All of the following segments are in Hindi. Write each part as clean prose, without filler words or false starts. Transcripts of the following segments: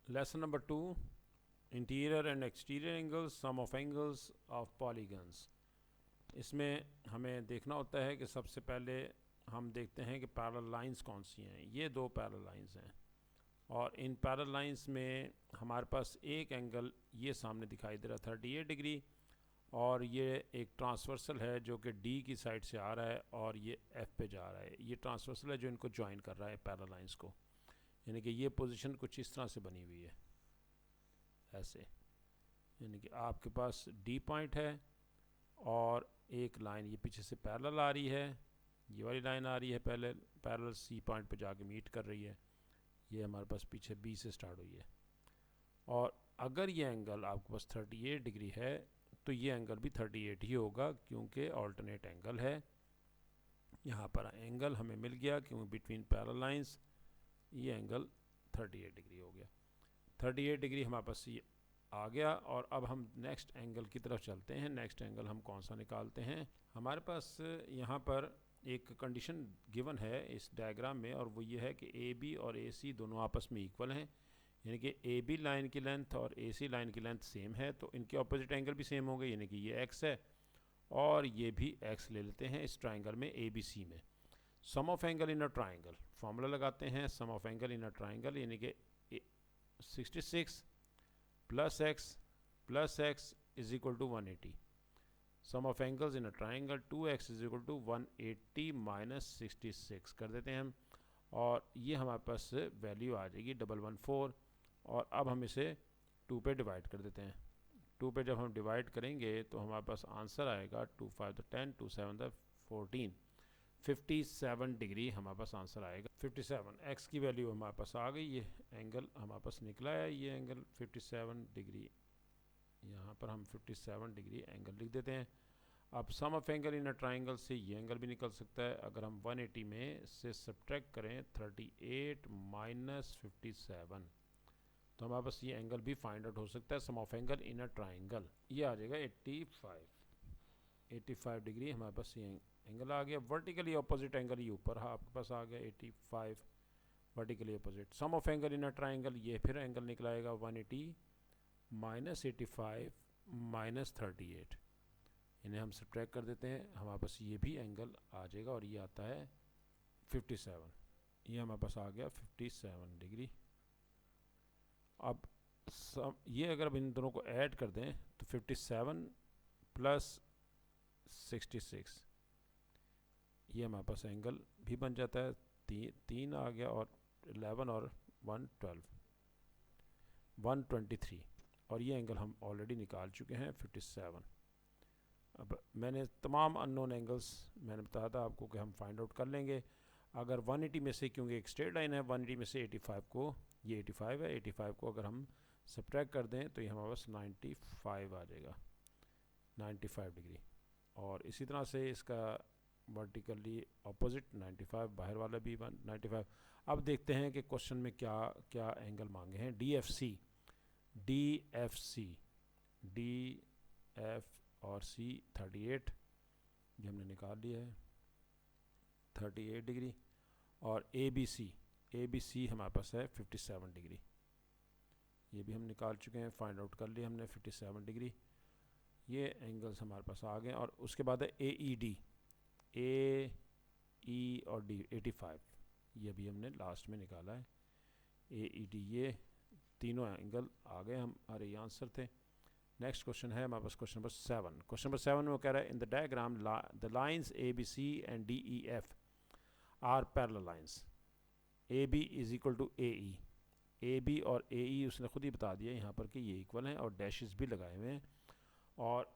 Lesson number 2, interior and exterior angles, sum of angles of polygons. इसमें हमें देखना होता है कि सबसे पहले हम देखते हैं कि पैरेलल लाइंस कौन सी हैं। ये दो पैरेलल लाइंस हैं और इन पैरेलल लाइंस में हमारे पास एक एंगल ये सामने दिखाई दे रहा है 38 डिग्री, और ये एक ट्रांसवर्सल है जो कि डी की साइड से आ रहा है और ये एफ पे जा रहा है। ये ट्रांसवर्सल है जो इनको ज्वाइन कर रहा है पैरेलल लाइंस को, यानी कि ये पोजीशन कुछ इस तरह से बनी हुई है ऐसे, यानी कि आपके पास डी पॉइंट है और एक लाइन ये पीछे से पैरेलल आ रही है, ये वाली लाइन आ रही है पहले पैरेलल सी पॉइंट पे जाके मीट कर रही है, ये हमारे पास पीछे बी से स्टार्ट हुई है। और अगर ये एंगल आपके पास 38 डिग्री है तो ये एंगल भी 38 ही होगा क्योंकि ऑल्टरनेट एंगल है। यहाँ पर एंगल हमें मिल गया क्योंकि बिटवीन पैरेलल लाइंस ये एंगल 38 डिग्री हो गया। 38 डिग्री हमारे पास ये आ गया और अब हम नेक्स्ट एंगल की तरफ चलते हैं। नेक्स्ट एंगल हम कौन सा निकालते हैं। हमारे पास यहाँ पर एक कंडीशन गिवन है इस डायग्राम में और वो ये है कि ए बी और ए सी दोनों आपस में इक्वल हैं, यानी कि ए बी लाइन की लेंथ और ए सी लाइन की लेंथ सेम है, तो इनके ऑपोजिट एंगल भी सेम होंगे, यानी कि ये एक्स है और ये भी एक्स ले लेते हैं इस ट्राइंगल में ए बी सी में। Sum of angle in a triangle, formula लगाते हैं sum of angle in a triangle, यानी कि 66 plus X is equal to 180। Sum of angles in a triangle 2x is equal to 180 minus 66 कर देते हैं हम, और ये हमारे पास वैल्यू आ जाएगी 114। और अब हम इसे 2 पे डिवाइड कर देते हैं। 2 पे जब हम डिवाइड करेंगे तो हमारे पास आंसर आएगा 2 5 10 2 7 14, 57 डिग्री हमारे पास आंसर आएगा। 57 एक्स की वैल्यू हमारे पास आ गई, ये एंगल हमारे पास निकला है, ये एंगल 57 डिग्री, यहाँ पर हम 57 डिग्री एंगल लिख देते हैं। अब sum of angle in a triangle से ये एंगल भी निकल सकता है। अगर हम 180 में से सब्ट्रैक्ट करें 38 माइनस 57 तो हमारे पास ये एंगल भी फाइंड आउट हो सकता है, sum of angle in a triangle. ये आ जाएगा 85 डिग्री हमारे पास ये एंगल आ गया। वर्टिकली अपोजिट एंगल ये ऊपर आपके पास आ गया 85 vertically opposite. Sum of angle in a triangle ये फिर एंगल निकलाएगा 180 माइनस 85 माइनस 38, इन्हें हम सब्ट्रैक्ट कर देते हैं, हमारे पास ये भी एंगल आ जाएगा और ये आता है 57। ये हमारे पास आ गया 57 डिग्री। अब ये अगर अब इन दोनों को ऐड कर दें तो 57 प्लस 66 ये हमारे पास एंगल भी बन जाता है, तीन आ गया और 11 और 123, और ये एंगल हम ऑलरेडी निकाल चुके हैं 57। अब मैंने तमाम अननोन एंगल्स मैंने बताया था आपको कि हम फाइंड आउट कर लेंगे। अगर 180 में से, क्योंकि एक स्ट्रेट लाइन है, 180 में से 85 को, ये 85 है, 85 को अगर हम सब्ट्रैक्ट कर दें तो ये हमारे पास 95 आ जाएगा, 95 डिग्री। और इसी तरह से इसका वर्टिकली अपोजिट 95 बाहर वाला भी 95। अब देखते हैं कि क्वेश्चन में क्या क्या एंगल मांगे हैं। D F C D F और सी 38, ये हमने निकाल लिया है 38 डिग्री। और ए बी सी हमारे पास है 57 डिग्री, ये भी हम निकाल चुके हैं, फाइंड आउट कर लिया हमने 57 डिग्री। ये एंगल्स हमारे पास आ गए। और उसके बाद है ए ई और डी 85, ये भी हमने लास्ट में निकाला है ए ई डी, ये तीनों एंगल आ गए हमारे ये आंसर थे। नेक्स्ट क्वेश्चन है हमारे पास क्वेश्चन नंबर 7। क्वेश्चन नंबर 7 में वो कह रहा है in the diagram the lines A B C and D E F are parallel lines, A B is equal to A B और ए ई उसने खुद ही बता दिया यहाँ पर कि ये इक्वल हैं और डैशेस भी लगाए हुए हैं और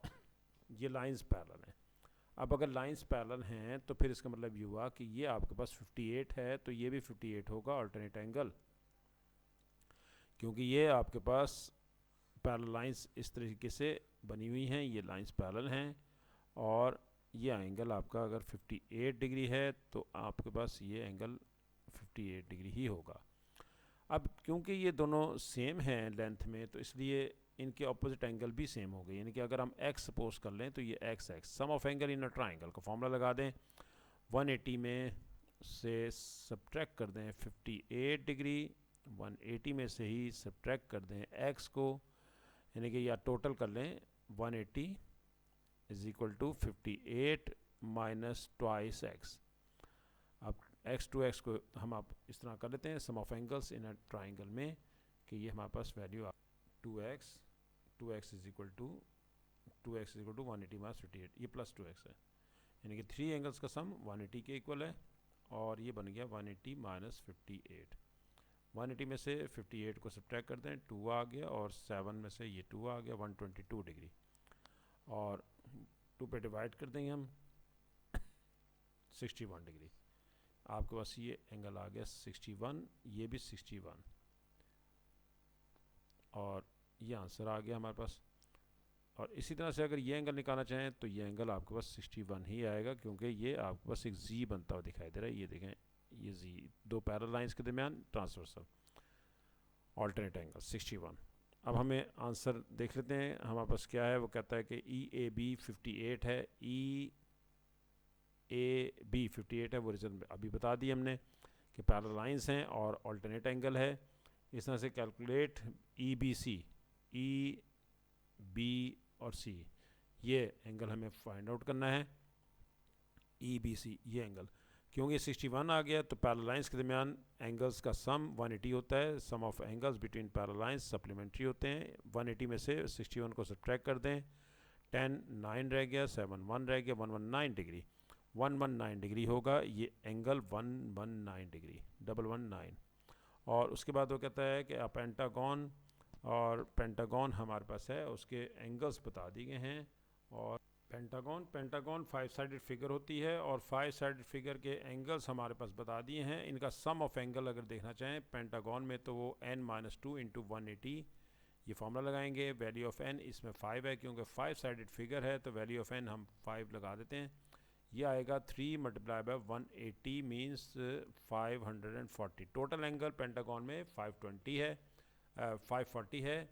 ये लाइंस पैरेलल हैं। अब अगर लाइंस पैरेलल हैं तो फिर इसका मतलब ये हुआ कि ये आपके पास 58 है तो ये भी 58 होगा अल्टरनेट एंगल, क्योंकि ये आपके पास पैरेलल लाइंस इस तरीके से बनी हुई हैं, ये लाइंस पैरेलल हैं और ये एंगल आपका अगर 58 डिग्री है तो आपके पास ये एंगल 58 डिग्री ही होगा। अब क्योंकि ये दोनों सेम हैं लेंथ में तो इसलिए इनके ऑपोजिट एंगल भी सेम हो गए, यानी कि अगर हम x सपोज कर लें तो ये x sum of angle in a triangle का फॉर्मूला लगा दें, 180 में से सब्ट्रैक्ट कर दें 58 डिग्री 180 में से ही सब्ट्रैक्ट कर दें x को, यानी कि या टोटल कर लें 180 is equal to 58 minus twice X. अब x टू x को हम आप इस तरह कर लेते हैं sum of angles in a triangle में, कि ये हमारे पास value 2x is equal to 180 minus 58, ये प्लस 2x है, यानी कि 3 एंगल्स का सम 180 के इक्वल है, और ये बन गया 180 माइनस 58। 180 में से 58 को सब्ट्रैक्ट कर दें, 2 आ गया, और 7 में से ये 2 आ गया, 122 डिग्री, और 2 पे डिवाइड कर देंगे हम 61 डिग्री। आपके पास ये एंगल आ गया 61, ये भी 61, और ये आंसर आ गया हमारे पास। और इसी तरह से अगर ये एंगल निकालना चाहें तो ये एंगल आपके पास 61 ही आएगा, क्योंकि ये आपके पास एक जी बनता हुआ दिखाई दे रहा है। ये देखें, ये जी दो पैरेलल लाइंस के दरमियान ट्रांसवर्सल ऑल्टरनेट एंगल 61। अब हमें आंसर देख लेते हैं हमारे पास क्या है। वो कहता है कि EAB 58 है, EAB 58 है, वो रीज़न अभी बता दी हमने कि पैरेलल लाइंस हैं और ऑल्टरनेट एंगल है। इस तरह से कैलकुलेट EBC, EB और C, ये एंगल हमें फाइंड आउट करना है। EBC ये एंगल, क्योंकि 61 आ गया तो पैरेलल लाइंस के दरमियान एंगल्स का सम 180 होता है। Sum of angles between parallel lines supplementary होते हैं। 180 में से 61 को सब्ट्रैक्ट कर दें, 10 9 रह गया, 7 1 रह गया, 119 डिग्री, 119 डिग्री होगा ये एंगल, 119 डिग्री 119। और उसके बाद वो कहता है कि पेंटागन, और पेंटागन हमारे पास है, उसके एंगल्स बता दिए गए हैं। और पेंटागन 5 साइडेड फिगर होती है, और 5 साइडेड फिगर के एंगल्स हमारे पास बता दिए हैं। इनका सम ऑफ एंगल अगर देखना चाहें पेंटागन में तो वो n-2 इंटू 180, ये फार्मूला लगाएंगे। वैल्यू ऑफ n इसमें 5 है, क्योंकि 5 साइडेड फिगर है तो वैल्यू ऑफ n हम 5 लगा देते हैं। ये आएगा 3 multiply by 180 means 540। Total angle pentagon में 520 है, 540 है।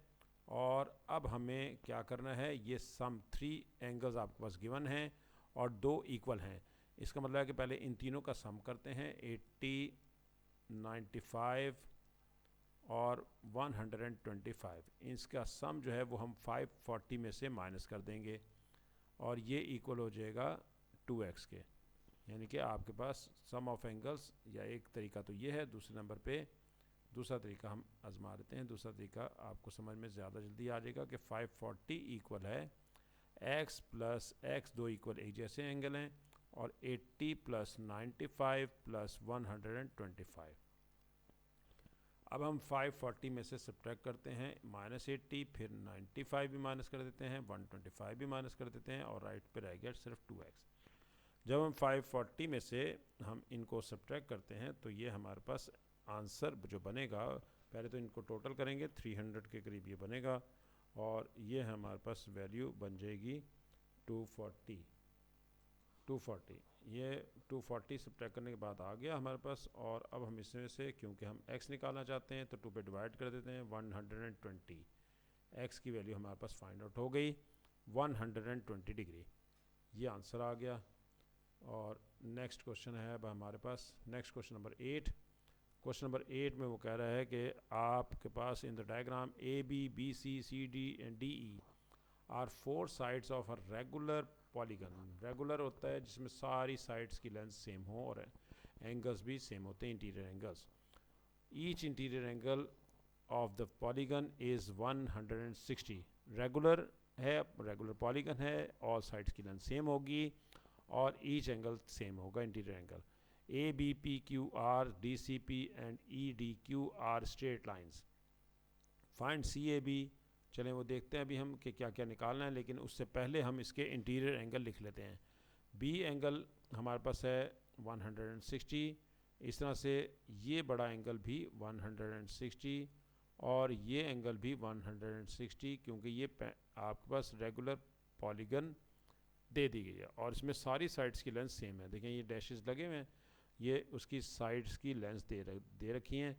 और अब हमें क्या करना है, ये सम 3 एंगल्स आपके पास गिवन हैं और 2 इक्वल हैं। इसका मतलब है कि पहले इन तीनों का सम करते हैं, 80 95 और 125। इसका सम जो है वो हम 540 में से माइनस कर देंगे, और ये इक्वल हो जाएगा 2x के। यानी कि आपके पास सम ऑफ एंगल्स, या एक तरीका तो ये है, दूसरे नंबर पे दूसरा तरीका हम आजमा लेते हैं। दूसरा तरीका आपको समझ में ज़्यादा जल्दी आ जाएगा कि 540 इक्वल है x प्लस x, दो इक्वल एक जैसे एंगल हैं, और 80 प्लस 95 प्लस 125। अब हम 540 में से सब्ट्रैक्ट करते हैं -80, फिर 95 भी माइनस कर देते हैं, 125 भी माइनस कर देते हैं, और राइट पे रह गया सिर्फ 2x। जब हम 540 में से हम इनको सब्ट्रैक्ट करते हैं तो ये हमारे पास आंसर जो बनेगा, पहले तो इनको टोटल करेंगे, 300 के करीब ये बनेगा, और ये हमारे पास वैल्यू बन जाएगी 240। ये 240 सब्ट्रैक्ट करने के बाद आ गया हमारे पास। और अब हम इसमें से, क्योंकि हम x निकालना चाहते हैं तो 2 पे डिवाइड कर देते हैं, 120। x की वैल्यू हमारे पास फाइंड आउट हो गई 120 डिग्री, ये आंसर आ गया। और नेक्स्ट क्वेश्चन है अब हमारे पास, next question number 8। Question number 8 में वो कह रहा है कि आपके पास in the diagram ABBCCD and DE are 4 sides of a regular polygon. Regular होता है जिसमें सारी साइड्स की लेंथ सेम हो और एंगल्स भी सेम होते हैं, interior angles. Each interior angle of the polygon is 160। Regular है, रेगुलर पॉलीगन है, ऑल साइड्स की लेंथ सेम होगी और ईच एंगल सेम होगा, interior angle. ABPQR DCP and EDQ are straight lines. Find CAB। चलें वो देखते हैं अभी हम कि क्या क्या निकालना है, लेकिन उससे पहले हम इसके इंटीरियर एंगल लिख लेते हैं। B एंगल हमारे पास है 160, इस तरह से ये बड़ा एंगल भी 160 और ये एंगल भी 160, क्योंकि ये आपके पास रेगुलर पॉलीगन दे दी गई है और इसमें सारी साइड्स की लेंथ सेम है। देखें ये डैशेस लगे हुए हैं, ये उसकी साइड्स की लेंथ दे रखी हैं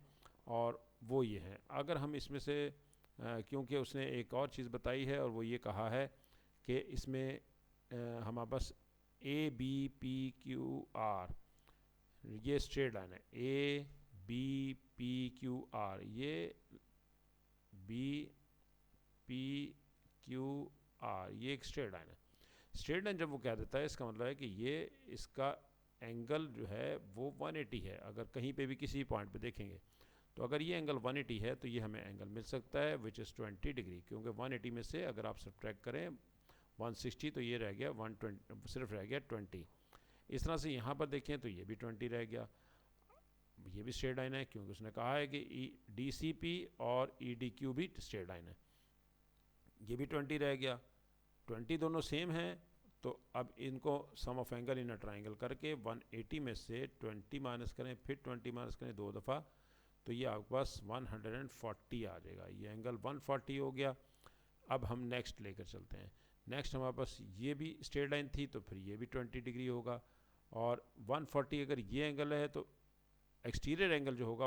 और वो ये हैं। अगर हम इसमें से क्योंकि उसने एक और चीज़ बताई है और वो ये कहा है कि इसमें हमारे पास ABPQR ये स्ट्रेट लाइन है, बी पी क्यू आर, ये बी पी क्यू आर ये एक स्ट्रेट लाइन है। स्ट्रेट लाइन जब वो कह देता है इसका मतलब है कि ये इसका एंगल जो है वो 180 है। अगर कहीं पे भी किसी पॉइंट पे देखेंगे तो अगर ये एंगल 180 है तो ये हमें एंगल मिल सकता है विच इज़ 20 डिग्री, क्योंकि 180 में से अगर आप सब्ट्रैक्ट करें 160 तो ये रह गया 120, सिर्फ रह गया 20। इस तरह से यहाँ पर देखें तो ये भी 20 रह गया। ये भी स्ट्रेट लाइन है क्योंकि उसने कहा है कि डी सी पी और ई डी क्यू भी स्ट्रेट लाइन है। ये भी 20 रह गया, 20 दोनों सेम हैं। तो अब इनको sum of angle in a triangle करके 180 में से 20 माइनस करें, फिर 20 माइनस करें 2 दफ़ा, तो ये आपके पास 140 आ जाएगा। ये एंगल 140 हो गया। अब हम नेक्स्ट लेकर चलते हैं। नेक्स्ट हमारे पास ये भी स्ट्रेट लाइन थी तो फिर ये भी 20 डिग्री होगा। और 140 अगर ये एंगल है तो एक्सटीरियर एंगल जो होगा